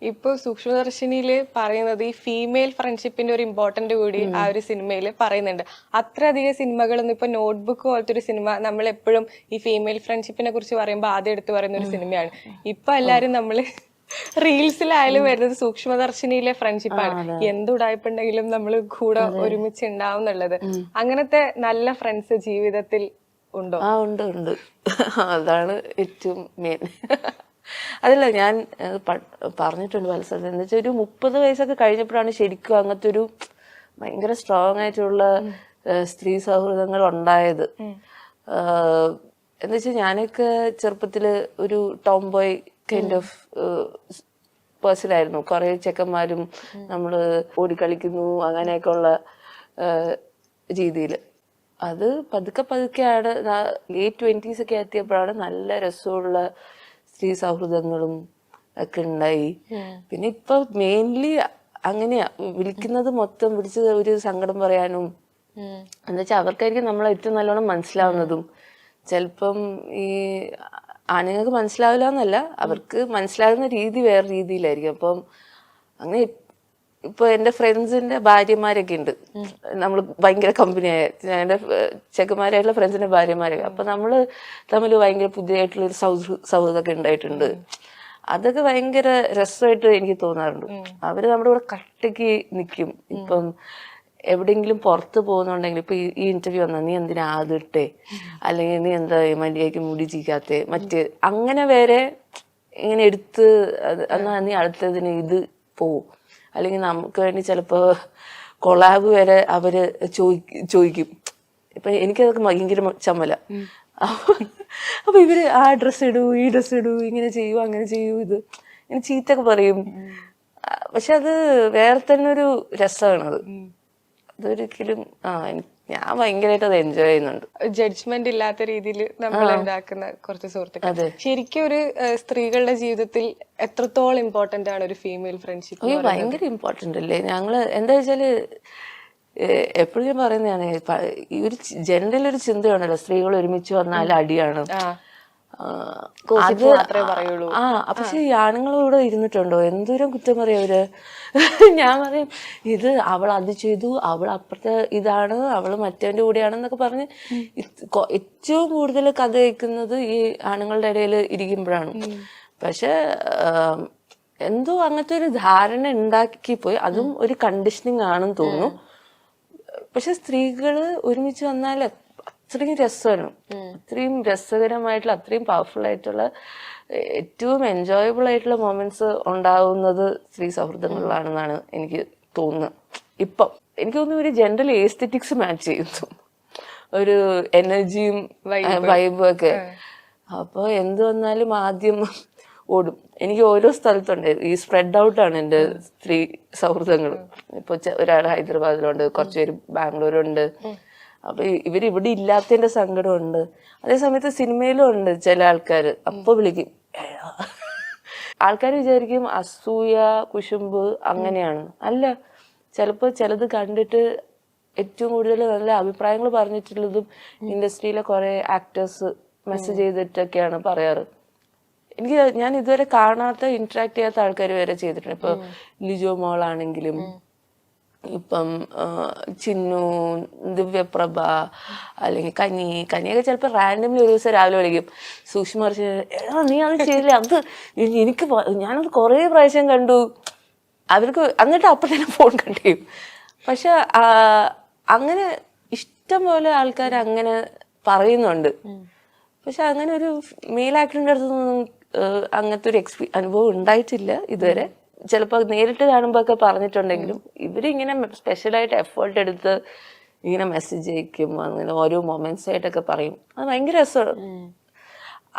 ഇപ്പൊ സൂക്ഷ്മദർശിനിയില് പറയുന്നത് ഈ ഫീമെയിൽ ഫ്രണ്ട്ഷിപ്പിന്റെ ഒരു ഇമ്പോർട്ടന്റ് കൂടി ആ ഒരു സിനിമയിൽ പറയുന്നുണ്ട്. അത്രയധികം സിനിമകളൊന്നും ഇപ്പൊ നോട്ട്ബുക്ക് പോലത്തെ ഒരു സിനിമ നമ്മൾ എപ്പോഴും ഈ ഫീമെയിൽ ഫ്രണ്ട്ഷിപ്പിനെ കുറിച്ച് പറയുമ്പോൾ ആദ്യം എടുത്ത് പറയുന്ന ഒരു സിനിമയാണ്. ഇപ്പൊ എല്ലാരും നമ്മള് റീൽസിലായാലും വരുന്നത് സൂക്ഷ്മദർശിനിയിലെ ഫ്രണ്ട്ഷിപ്പാണ്. എന്തുടായ്പുണ്ടെങ്കിലും നമ്മൾ കൂടെ ഒരുമിച്ച് ഉണ്ടാവും എന്നുള്ളത്. അങ്ങനത്തെ നല്ല ഫ്രണ്ട്സ് ജീവിതത്തിൽ ഉണ്ടോ? ഉണ്ട് ഉണ്ട്. അതാണ് ഏറ്റവും മെയിൻ. അതല്ല, ഞാൻ പറഞ്ഞിട്ടുണ്ട് പല സ്ഥലത്ത്. എന്ന് വെച്ചാൽ ഒരു 30 വയസ്സൊക്കെ കഴിഞ്ഞപ്പോഴാണ് ശരിക്കും അങ്ങനത്തെ ഒരു ഭയങ്കര സ്ട്രോങ് ആയിട്ടുള്ള സ്ത്രീ സൗഹൃദങ്ങൾ ഉണ്ടായത്. എന്ന് വെച്ചാൽ ഞാനൊക്കെ ചെറുപ്പത്തില് ഒരു ടോം ബോയ് കൈൻഡ് ഓഫ് പേഴ്സണായിരുന്നു. കുറെ ചെക്കന്മാരും നമ്മള് ഓടിക്കളിക്കുന്നു അങ്ങനെയൊക്കെ ഉള്ള രീതിയിൽ. അത് പതുക്കെ പതുക്കെയാണ് ലേറ്റ് 20s ഒക്കെ എത്തിയപ്പോഴാണ് നല്ല രസമുള്ള സ്ത്രീ സൗഹൃദങ്ങളും ഒക്കെ ഉണ്ടായി. പിന്നെ ഇപ്പൊ മെയിൻലി അങ്ങനെയാ വിളിക്കുന്നത്, മൊത്തം വിളിച്ച് ഒരു സങ്കടം പറയാനും. എന്നുവെച്ചാൽ അവർക്കായിരിക്കും നമ്മളെ ഏറ്റവും നല്ലോണം മനസ്സിലാവുന്നതും. ചിലപ്പം ഈ ആണുങ്ങൾക്ക് മനസ്സിലാവില്ല എന്നല്ല, അവർക്ക് മനസ്സിലാകുന്ന രീതി വേറെ രീതിയിലായിരിക്കും. അപ്പം അങ്ങനെ ഇപ്പൊ എന്റെ ഫ്രണ്ട്സിന്റെ ഭാര്യമാരൊക്കെ ഉണ്ട്, നമ്മൾ ഭയങ്കര കമ്പനിയായ എന്റെ ചെക്കന്മാരായിട്ടുള്ള ഫ്രണ്ട്സിന്റെ ഭാര്യമാരൊക്കെ. അപ്പൊ നമ്മള് തമ്മിൽ ഭയങ്കര പുതിയതായിട്ടുള്ള ഒരു സൗഹൃദമൊക്കെ ഉണ്ടായിട്ടുണ്ട്. അതൊക്കെ ഭയങ്കര രസമായിട്ട് എനിക്ക് തോന്നാറുണ്ട്. അവര് നമ്മുടെ കൂടെ കട്ടയ്ക്ക് നിൽക്കും. ഇപ്പം എവിടെയെങ്കിലും പുറത്ത് പോകുന്നുണ്ടെങ്കിൽ ഇപ്പൊ ഈ ഇന്റർവ്യൂ വന്നാ നീ എന്തിനാ ആദിട്ടെ, അല്ലെങ്കിൽ നീ എന്താ മര്യാദയ്ക്ക് മുടി ചീക്കാത്തെ, മറ്റ് അങ്ങനെ വരെ ഇങ്ങനെ എടുത്ത് എന്നാ നീ അടുത്തതിന് ഇത് പോവും. അല്ലെങ്കിൽ നമുക്ക് വേണ്ടി ചിലപ്പോ കൊളാബ് വരെ അവര് ചോദിക്കും. ഇപ്പൊ എനിക്കതൊക്കെ ഭയങ്കര ചമ്മല. അപ്പൊ ഇവര് ആ ഡ്രസ്സ് ഇടൂ, ഈ ഡ്രസ്സ് ഇടൂ, ഇങ്ങനെ ചെയ്യൂ, അങ്ങനെ ചെയ്യൂ, ഇത് ഇങ്ങനെ ചീത്തൊക്കെ പറയും. പക്ഷെ അത് വേറെ തന്നെ ഒരു രസമാണത്. അതൊരിക്കലും ഞാൻ ഭയങ്കരമായിട്ട് അത് എൻജോയ് ചെയ്യുന്നുണ്ട്. ജഡ്ജ്മെന്റ് ഇല്ലാത്ത രീതിയിൽ നമ്മൾ ഉണ്ടാക്കുന്ന കുറച്ച് സുഹൃത്തുക്കൾ. ശരിക്കും ഒരു സ്ത്രീകളുടെ ജീവിതത്തിൽ എത്രത്തോളം ഇമ്പോർട്ടന്റ് ആണ് ഒരു ഫീമെയിൽ ഫ്രണ്ട്ഷിപ്പ്? ഭയങ്കര ഇമ്പോർട്ടന്റ് അല്ലേ. ഞങ്ങള് എന്താ വെച്ചാല് എപ്പോഴും പറയുന്നതാണ്, ഈ ഒരു ജനറൽ ഒരു ചിന്തയാണല്ലോ, സ്ത്രീകൾ ഒരുമിച്ച് വന്നാൽ അടിയാണ്. അത് മാത്രമേ പറയുള്ളൂ. പക്ഷെ ഈ ആണുങ്ങളോട് ഇരുന്നിട്ടുണ്ടോ എന്തോരം കുറ്റം പറയും അവര്. ഞാൻ പറയും, ഇത് അവൾ അത് ചെയ്തു, അവൾ അപ്പുറത്തെ ഇതാണ്, അവള് മറ്റവന്റെ കൂടെയാണെന്നൊക്കെ പറഞ്ഞ് ഏറ്റവും കൂടുതൽ കഥ കേൾക്കുന്നത് ഈ ആണുങ്ങളുടെ ഇടയിൽ ഇരിക്കുമ്പോഴാണ്. പക്ഷെ എന്തോ അങ്ങനത്തെ ഒരു ധാരണ ഉണ്ടാക്കി പോയി. അതും ഒരു കണ്ടീഷനിങ് ആണെന്ന് തോന്നുന്നു. പക്ഷെ സ്ത്രീകള് ഒരുമിച്ച് വന്നാൽ അത്രയും രസമാണ്, അത്രയും രസകരമായിട്ടുള്ള, അത്രയും പവർഫുൾ ആയിട്ടുള്ള, ഏറ്റവും എൻജോയബിൾ ആയിട്ടുള്ള മൊമെന്റ്സ് ഉണ്ടാവുന്നത് സ്ത്രീ സൗഹൃദങ്ങളിലാണെന്നാണ് എനിക്ക് തോന്നുന്നത്. ഇപ്പം എനിക്ക് തോന്നുന്നു ഒരു ജനറൽ എസ്തെറ്റിക്സ് മാച്ച് ചെയ്യുന്നു, ഒരു എനർജിയും വൈബും ഒക്കെ. അപ്പൊ എന്ത് വന്നാലും ആദ്യം ഓടും. എനിക്ക് ഓരോ സ്ഥലത്തുണ്ട് ഈ സ്പ്രെഡ് ഔട്ടാണ് എൻ്റെ സ്ത്രീ സൗഹൃദങ്ങൾ. ഇപ്പൊ ഒരാൾ ഹൈദരാബാദിലുണ്ട്, കുറച്ചുപേര് ബാംഗ്ലൂരുണ്ട്. അപ്പൊ ഇവരിവിടെ ഇല്ലാത്തതിന്റെ സങ്കടമുണ്ട്. അതേസമയത്ത് സിനിമയിലും ഉണ്ട് ചില ആൾക്കാര്. അപ്പൊ വിളിക്കും, ആൾക്കാർ വിചാരിക്കും അസൂയ കുശുമ്പ് അങ്ങനെയാണ്. അല്ല, ചിലപ്പോ ചിലത് കണ്ടിട്ട് ഏറ്റവും കൂടുതൽ നല്ല അഭിപ്രായങ്ങൾ പറഞ്ഞിട്ടുള്ളതും ഇൻഡസ്ട്രിയിലെ കുറെ ആക്ടേഴ്സ് മെസ്സേജ് ചെയ്തിട്ടൊക്കെയാണ് പറയാറ്. ഞാൻ ഇതുവരെ കാണാത്ത, ഇന്ററാക്ട് ചെയ്യാത്ത ആൾക്കാർ വരെ ചെയ്തിട്ടുണ്ട്. ഇപ്പൊ ലിജോ മോളാണെങ്കിലും, ഇപ്പം ചിന്നു, ദിവ്യപ്രഭ, അല്ലെങ്കിൽ കനിയൊക്കെ ചിലപ്പോൾ റാൻഡംലി ഒരു ദിവസം രാവിലെ വിളിക്കും, സൂക്ഷ്മ നീ അത് ചെയ്തില്ല, അത് എനിക്ക് ഞാനത് കുറേ പ്രാവശ്യം കണ്ടു. അവർക്ക് എന്നിട്ട് അപ്പം തന്നെ ഫോൺ കട്ട് ചെയ്യും. പക്ഷെ അങ്ങനെ ഇഷ്ടം പോലെ ആൾക്കാർ അങ്ങനെ പറയുന്നുണ്ട്. പക്ഷെ അങ്ങനെ ഒരു മെയിൽ ആക്ടറിന്റെ അടുത്തൊന്നും അങ്ങനത്തെ ഒരു അനുഭവം ഉണ്ടായിട്ടില്ല ഇതുവരെ. ചിലപ്പോൾ നേരിട്ട് കാണുമ്പോൾ ഒക്കെ പറഞ്ഞിട്ടുണ്ടെങ്കിലും ഇവരിങ്ങനെ സ്പെഷ്യലായിട്ട് എഫേർട്ട് എടുത്ത് ഇങ്ങനെ മെസ്സേജ് അയക്കും, അങ്ങനെ ഓരോ മൊമെന്റ്സ് ആയിട്ടൊക്കെ പറയും. അത് ഭയങ്കര രസമാണ്.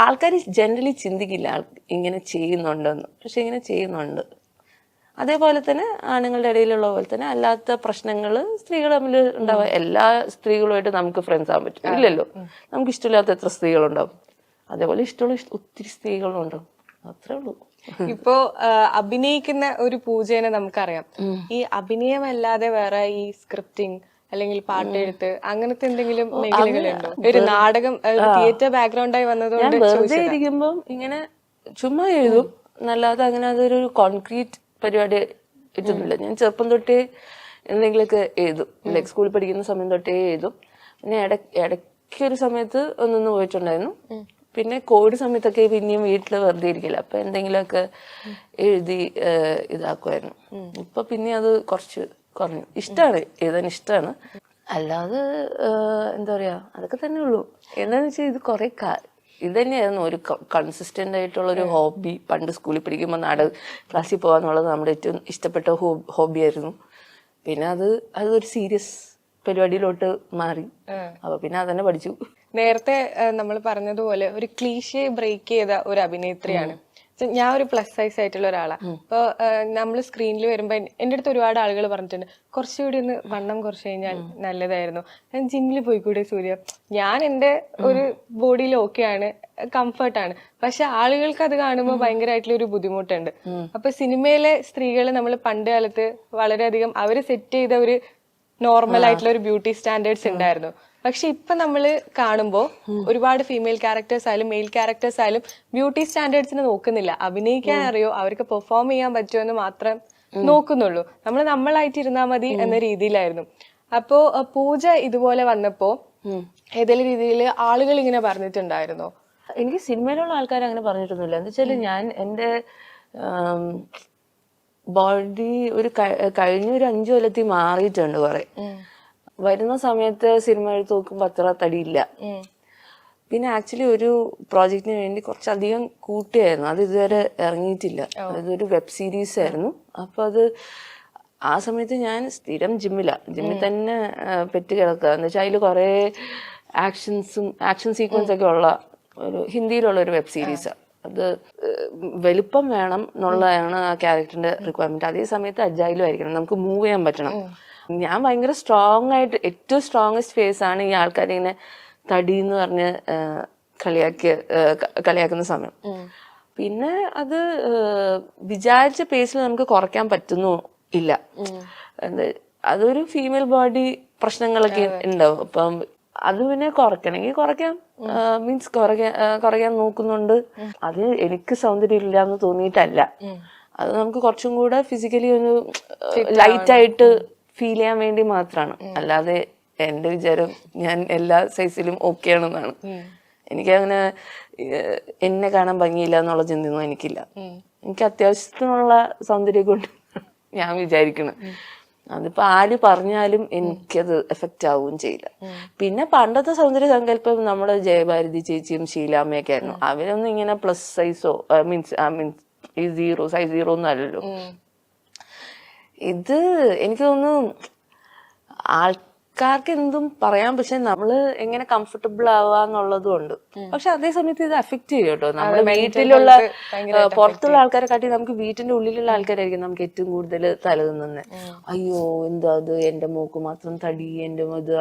ആൾക്കാർ ജനറലി ചിന്തിക്കില്ല ഇങ്ങനെ ചെയ്യുന്നുണ്ടെന്ന്, പക്ഷെ ഇങ്ങനെ ചെയ്യുന്നുണ്ട്. അതേപോലെ തന്നെ ആണുങ്ങളുടെ ഇടയിലുള്ള പോലെ തന്നെ അല്ലാത്ത പ്രശ്നങ്ങൾ സ്ത്രീകൾ തമ്മിൽ ഉണ്ടാവുക. എല്ലാ സ്ത്രീകളുമായിട്ട് നമുക്ക് ഫ്രണ്ട്സ് ആകാൻ പറ്റും ഇല്ലല്ലോ. നമുക്ക് ഇഷ്ടമില്ലാത്ത എത്ര സ്ത്രീകളുണ്ടാവും, അതേപോലെ ഇഷ്ടമുള്ള ഒത്തിരി സ്ത്രീകളുണ്ടാവും. അത്രേ ഉള്ളൂ. ഇപ്പോ അഭിനയിക്കുന്ന ഒരു പൂജേനെ നമുക്കറിയാം. ഈ അഭിനയമല്ലാതെ വേറെ ഈ സ്ക്രിപ്റ്റിംഗ് അല്ലെങ്കിൽ പാട്ടെഴുത്ത് അങ്ങനത്തെ എന്തെങ്കിലും മേഖലകളുണ്ടോ? ഒരു നാടകം, തിയേറ്റർ ബാക്ക്ഗ്രൗണ്ടായി വന്നതുകൊണ്ട് വെറുതെ ഇരിക്കുമ്പം ഇങ്ങനെ ചുമ്മാ എഴുതും. എന്നല്ലാതെ അങ്ങനെ അതൊരു കോൺക്രീറ്റ് പരിപാടി ഇട്ടൊന്നുമില്ല. ഞാൻ ചെറുപ്പം തൊട്ടേ എന്തെങ്കിലുമൊക്കെ എഴുതും. ലൈക്ക് സ്കൂളിൽ പഠിക്കുന്ന സമയം തൊട്ടേ എഴുതും. പിന്നെ ഇടയ്ക്കൊരു സമയത്ത് ഒന്നൊന്ന് പോയിട്ടുണ്ടായിരുന്നു. പിന്നെ കോവിഡ് സമയത്തൊക്കെ പിന്നെയും വീട്ടിൽ വെറുതെ ഇരിക്കില്ല, അപ്പൊ എന്തെങ്കിലുമൊക്കെ എഴുതി ഇതാക്കുമായിരുന്നു. ഇപ്പൊ പിന്നെ അത് കുറച്ച് കുറഞ്ഞു. ഇഷ്ടമാണ്, എഴുതാൻ ഇഷ്ടമാണ്. അല്ലാതെ എന്താ പറയാ, അതൊക്കെ തന്നെ ഉള്ളൂ. എന്താന്ന് വെച്ചാൽ ഇത് കുറെ ഇത് തന്നെയായിരുന്നു ഒരു കൺസിസ്റ്റന്റ് ആയിട്ടുള്ള ഒരു ഹോബി. പണ്ട് സ്കൂളിൽ പഠിക്കുമ്പോൾ ക്ലാസ്സിൽ പോകാന്നുള്ളത് നമ്മുടെ ഏറ്റവും ഇഷ്ടപ്പെട്ട ഹോബിയായിരുന്നു. പിന്നെ അതൊരു സീരിയസ് പരിപാടിയിലോട്ട് മാറി. അപ്പൊ പിന്നെ അതന്നെ പഠിച്ചു. നേരത്തെ നമ്മൾ പറഞ്ഞതുപോലെ ഒരു ക്ലീഷേ ബ്രേക്ക് ചെയ്ത ഒരു അഭിനേത്രിയാണ്. ഞാൻ ഒരു പ്ലസ് സൈസ് ആയിട്ടുള്ള ഒരാളാണ്. അപ്പൊ നമ്മൾ സ്ക്രീനിൽ വരുമ്പോ എന്റെ അടുത്ത് ഒരുപാട് ആളുകൾ പറഞ്ഞിട്ടുണ്ട്, കുറച്ചുകൂടി ഒന്ന് വണ്ണം കുറച്ച് കഴിഞ്ഞാൽ നല്ലതായിരുന്നു, ഞാൻ ജിമ്മിൽ പോയിക്കൂടെ സൂര്യ. ഞാൻ എന്റെ ഒരു ബോഡിയിൽ ഓക്കെയാണ്, കംഫർട്ടാണ്. പക്ഷെ ആളുകൾക്ക് അത് കാണുമ്പോൾ ഭയങ്കരമായിട്ടുള്ള ഒരു ബുദ്ധിമുട്ടുണ്ട്. അപ്പൊ സിനിമയിലെ സ്ത്രീകൾ നമ്മൾ പണ്ട് കാലത്ത് വളരെയധികം അവര് സെറ്റ് ചെയ്ത ഒരു നോർമൽ ആയിട്ടുള്ള ഒരു ബ്യൂട്ടി സ്റ്റാൻഡേർഡ്സ് ഉണ്ടായിരുന്നു. പക്ഷെ ഇപ്പൊ നമ്മള് കാണുമ്പോ ഒരുപാട് ഫീമെയിൽ ക്യാരക്ടേഴ്സ് ആയാലും മെയിൽ ക്യാരക്ടേഴ്സ് ആയാലും ബ്യൂട്ടി സ്റ്റാൻഡേർഡ്സിനെ നോക്കുന്നില്ല. അഭിനയിക്കാൻ അറിയോ, അവർക്ക് പെർഫോം ചെയ്യാൻ പറ്റുമോ എന്ന് മാത്രം നോക്കുന്നുള്ളൂ. നമ്മളായിട്ട് ഇരുന്നാൽ മതി എന്ന രീതിയിലായിരുന്നു. അപ്പോ പൂജ ഇതുപോലെ വന്നപ്പോ ഏതെങ്കിലും രീതിയിൽ ആളുകൾ ഇങ്ങനെ പറഞ്ഞിട്ടുണ്ടായിരുന്നോ? എനിക്ക് സിനിമയിലുള്ള ആൾക്കാർ അങ്ങനെ പറഞ്ഞിട്ടൊന്നുമില്ല. എന്താ വെച്ചാല് ഞാൻ എന്റെ ബോഡി കഴിഞ്ഞ ഒരു 5 കൊല്ലത്തിൽ മാറിയിട്ടുണ്ട് കുറെ. വരുന്ന സമയത്ത് സിനിമ എടുത്ത് നോക്കുമ്പോ അത്ര തടിയില്ല. പിന്നെ ആക്ച്വലി ഒരു പ്രോജക്റ്റിന് വേണ്ടി കുറച്ചധികം കൂട്ടിയായിരുന്നു, അത് ഇതുവരെ ഇറങ്ങിയിട്ടില്ല. അതൊരു വെബ് സീരീസ് ആയിരുന്നു. അപ്പൊ ആ സമയത്ത് ഞാൻ സ്ഥിരം ജിമ്മിൽ തന്നെ പെറ്റ് കിടക്കുക. എന്ന് വെച്ചാൽ അതിൽ കുറെ ആക്ഷൻ സീക്വൻസ് ഒക്കെ ഉള്ള ഒരു ഹിന്ദിയിലുള്ള ഒരു വെബ് സീരീസാണ്. അത് വലുപ്പം വേണം എന്നുള്ളതാണ് ആ ക്യാരക്ടറിന്റെ റിക്വയർമെന്റ്. അതേ സമയത്ത് അജൈലും ആയിരിക്കണം, നമുക്ക് മൂവ് ചെയ്യാൻ പറ്റണം. ഞാൻ ഭയങ്കര സ്ട്രോങ് ആയിട്ട്, ഏറ്റവും സ്ട്രോങ്ങസ്റ്റ് ഫേസ് ആണ് ഈ ആൾക്കാരിങ്ങനെ തടി എന്ന് പറഞ്ഞ് കളിയാക്കുന്ന സമയം. പിന്നെ അത് വിചാരിച്ച പേസിൽ നമുക്ക് കുറയ്ക്കാൻ പറ്റുന്നു ഇല്ല. അതൊരു ഫീമെയിൽ ബോഡി പ്രശ്നങ്ങളൊക്കെ ഉണ്ടാവും. അപ്പം അത് പിന്നെ കുറയ്ക്കണമെങ്കിൽ കുറയ്ക്കാം, മീൻസ് കുറയ്ക്കാൻ നോക്കുന്നുണ്ട്. അത് എനിക്ക് സൗന്ദര്യം ഇല്ല എന്ന് തോന്നിയിട്ടല്ല, അത് നമുക്ക് കുറച്ചും കൂടെ ഫിസിക്കലി ഒരു ലൈറ്റ് ആയിട്ട് ഫീൽ ചെയ്യാൻ വേണ്ടി മാത്രമാണ്. അല്ലാതെ എന്റെ വിചാരം ഞാൻ എല്ലാ സൈസിലും ഓക്കെ ആണെന്നാണ്. എനിക്കങ്ങനെ എന്നെ കാണാൻ ഭംഗിയില്ല എന്നുള്ള ചിന്തയൊന്നും എനിക്കില്ല. എനിക്ക് അത്യാവശ്യത്തിനുള്ള സൗന്ദര്യം കൊണ്ട് ഞാൻ വിചാരിക്കണം. അതിപ്പോ ആര് പറഞ്ഞാലും എനിക്കത് എഫക്റ്റ് ആവുകയും ചെയ്യില്ല. പിന്നെ പണ്ടത്തെ സൗന്ദര്യ സങ്കല്പം നമ്മുടെ ജയഭാരതി ചേച്ചിയും ഷീലാമ്മയൊക്കെ ആയിരുന്നു. അവരൊന്നും ഇങ്ങനെ പ്ലസ് സൈസോ മീൻസ് ഈ സൈസ് 0 ഒന്നും അല്ലല്ലോ. ഇത് എനിക്ക് തോന്നുന്നു ആൾക്കാർക്ക് എന്തും പറയാം, പക്ഷെ നമ്മള് എങ്ങനെ കംഫർട്ടബിൾ ആവാന്നുള്ളതും ഉണ്ട്. പക്ഷെ അതേ സമയത്ത് ഇത് അഫക്റ്റ് ചെയ്യും കേട്ടോ. നമ്മുടെ വീട്ടിലുള്ള പുറത്തുള്ള ആൾക്കാരെ കാട്ടി നമുക്ക് വീട്ടിന്റെ ഉള്ളിലുള്ള ആൾക്കാരായിരിക്കും നമുക്ക് ഏറ്റവും കൂടുതൽ തലകുന്നത്. അയ്യോ എന്താ അത്, എന്റെ മൂക്ക് മാത്രം തടി, എന്റെ ഇത്.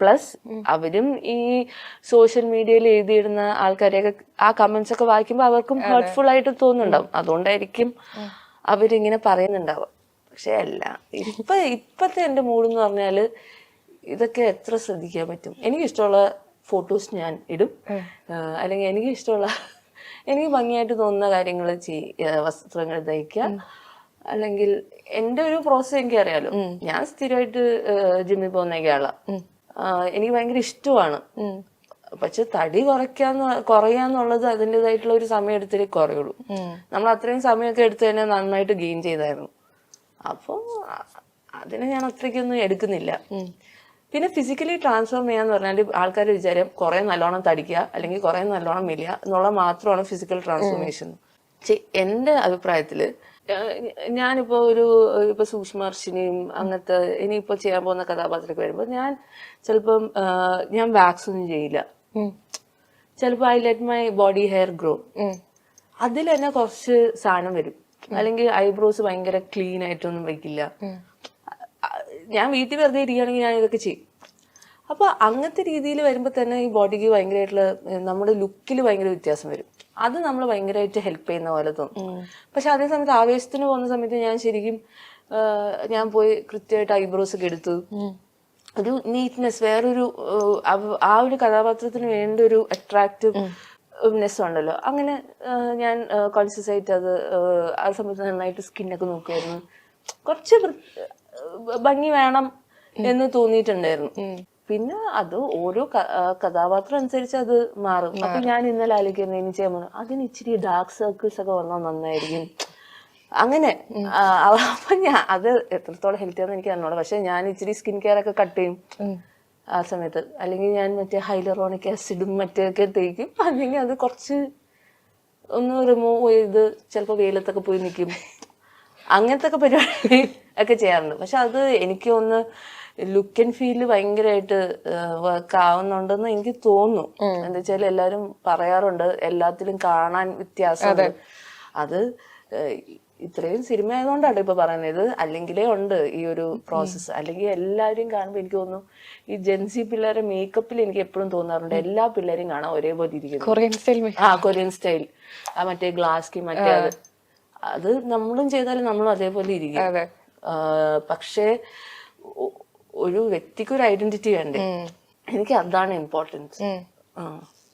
പ്ലസ് അവരും ഈ സോഷ്യൽ മീഡിയയിൽ എഴുതിയിടുന്ന ആൾക്കാരെയൊക്കെ ആ കമന്റ്സ് ഒക്കെ വായിക്കുമ്പോൾ അവർക്കും ഹേർട്ട്ഫുൾ ആയിട്ട് തോന്നുന്നുണ്ടാവും. അതുകൊണ്ടായിരിക്കും അവരിങ്ങനെ പറയുന്നുണ്ടാവുക. പക്ഷെ അല്ല, ഇപ്പത്തെ എന്റെ മൂഡ് എന്ന് പറഞ്ഞാല് ഇതൊക്കെ എത്ര ശ്രദ്ധിക്കാൻ പറ്റും. എനിക്കിഷ്ടമുള്ള ഫോട്ടോസ് ഞാൻ ഇടും, അല്ലെങ്കിൽ എനിക്ക് ഭംഗിയായിട്ട് തോന്നുന്ന കാര്യങ്ങൾ വസ്ത്രങ്ങൾ തയ്ക്കുക, അല്ലെങ്കിൽ എന്റെ ഒരു പ്രോസസ് എനിക്കറിയാലോ. ഞാൻ സ്ഥിരമായിട്ട് ജിമ്മിൽ പോകുന്ന ആളാണ്, എനിക്ക് ഭയങ്കര ഇഷ്ടമാണ്. പക്ഷെ തടി കുറയാന്നുള്ളത് അതിൻ്റെതായിട്ടുള്ള ഒരു സമയം എടുത്തിട്ടേ കുറയുള്ളൂ. നമ്മൾ അത്രയും സമയമൊക്കെ എടുത്ത് തന്നെ നന്നായിട്ട് ഗെയിൻ ചെയ്തായിരുന്നു. അപ്പൊ അതിനെ ഞാൻ അത്രയ്ക്കൊന്നും എടുക്കുന്നില്ല. പിന്നെ ഫിസിക്കലി ട്രാൻസ്ഫോം ചെയ്യാന്ന് പറഞ്ഞാൽ ആൾക്കാർ വിചാരം കുറെ നല്ലോണം തടിക്കുക അല്ലെങ്കിൽ കുറെ നല്ലോണം മെലിയ എന്നുള്ള മാത്രമാണ് ഫിസിക്കൽ ട്രാൻസ്ഫോർമേഷൻ. എന്റെ അഭിപ്രായത്തില് ഞാനിപ്പോ ഇപ്പൊ സൂക്ഷ്മർശിനിയും അങ്ങനത്തെ ഇനിയിപ്പോ ചെയ്യാൻ പോകുന്ന കഥാപാത്രമൊക്കെ വരുമ്പോ ചിലപ്പം ഞാൻ വാക്സ് ഒന്നും ചെയ്യില്ല. ചിലപ്പോ I let my body hair grow. അതിൽ തന്നെ കുറച്ച് സാധനം വരും. അല്ലെങ്കിൽ ഐബ്രോസ് ഭയങ്കര ക്ലീൻ ആയിട്ടൊന്നും വെക്കില്ല. ഞാൻ വീട്ടിൽ വെറുതെ ഇരിക്കുകയാണെങ്കിൽ ഞാൻ ഇതൊക്കെ ചെയ്യും. അപ്പൊ അങ്ങനത്തെ രീതിയിൽ വരുമ്പോ തന്നെ ഈ ബോഡിക്ക് ഭയങ്കരമായിട്ടുള്ള നമ്മുടെ ലുക്കിൽ ഭയങ്കര വ്യത്യാസം വരും. അത് നമ്മൾ ഭയങ്കരമായിട്ട് ഹെൽപ്പ് ചെയ്യുന്ന പോലെ തോന്നും. പക്ഷെ അതേ സമയത്ത് ആവേശത്തിന് പോകുന്ന സമയത്ത് ഞാൻ ശരിക്കും ഞാൻ പോയി കൃത്യമായിട്ട് ഐബ്രോസ് ഒക്കെ എടുത്ത് ഒരു നീറ്റ്നെസ്, വേറൊരു ആ ഒരു കഥാപാത്രത്തിന് വേണ്ട ഒരു അട്രാക്റ്റീവ് നെസ് ഉണ്ടല്ലോ അങ്ങനെ ഞാൻ കോൺഷ്യസ് ആയിട്ട് അത് ആ സമയത്ത് നന്നായിട്ട് സ്കിന്നൊക്കെ നോക്കുമായിരുന്നു. കുറച്ച് ഭംഗി വേണം എന്ന് തോന്നിയിട്ടുണ്ടായിരുന്നു. പിന്നെ അത് ഓരോ കഥാപാത്രം അനുസരിച്ച് അത് മാറും. അപ്പൊ ഞാൻ ഇന്നലെ ആലോചിക്കുന്നത് ഇനി ചെയ്യാൻ പോകുന്നു അതിന് ഇച്ചിരി ഡാർക്ക് സർക്കിൾസ് ഒക്കെ വന്നാൽ നന്നായിരിക്കും അങ്ങനെ. അപ്പൊ ഞാൻ അത് എത്രത്തോളം ഹെൽത്തി ആണെന്ന് എനിക്ക് അറിഞ്ഞോളാം. പക്ഷെ ഞാൻ ഇച്ചിരി സ്കിൻ കെയർ ഒക്കെ കട്ട് ചെയ്യും ആ സമയത്ത്. അല്ലെങ്കിൽ ഞാൻ മറ്റേ ഹൈലറോണിക് ആസിഡും മറ്റേയൊക്കെ തേക്കും. അല്ലെങ്കിൽ അത് കുറച്ച് ഒന്ന് റിമൂവ് ചെയ്ത് ചിലപ്പോൾ വെയിലത്തൊക്കെ പോയി നിൽക്കും. അങ്ങനത്തെ ഒക്കെ പരിപാടി ഒക്കെ ചെയ്യാറുണ്ട്. പക്ഷെ അത് എനിക്ക് ഒന്ന് ലുക്ക് ആൻഡ് ഫീല് ഭയങ്കരമായിട്ട് വർക്ക് ആവുന്നുണ്ടെന്ന് എനിക്ക് തോന്നുന്നു. എന്താ വെച്ചാൽ എല്ലാരും പറയാറുണ്ട് എല്ലാത്തിലും കാണാൻ വ്യത്യാസമുണ്ട്. അത് ഇത്രയും സിനിമ ആയതുകൊണ്ടാണ് ഇപ്പൊ പറയുന്നത്. അല്ലെങ്കിലേ ഉണ്ട് ഈ ഒരു പ്രോസസ്സ്. അല്ലെങ്കിൽ എല്ലാവരും കാണുമ്പോൾ എനിക്ക് തോന്നുന്നു ഈ ജെൻസി പിള്ളേരെ മേക്കപ്പിൽ എനിക്ക് എപ്പോഴും തോന്നാറുണ്ട് എല്ലാ പിള്ളേരും കാണാൻ ഒരേപോലെ ഇരിക്കുന്നു. കൊറിയൻ സ്റ്റൈൽ ആ മറ്റേ ഗ്ലാസ് സ്കിൻ മറ്റേ അത് നമ്മളും ചെയ്താലും നമ്മളും അതേപോലെ ഇരിക്കും. പക്ഷേ ഒരു വ്യക്തിക്ക് ഒരു ഐഡന്റിറ്റി വേണ്ടേ? എനിക്ക് അതാണ് ഇമ്പോർട്ടൻസ്.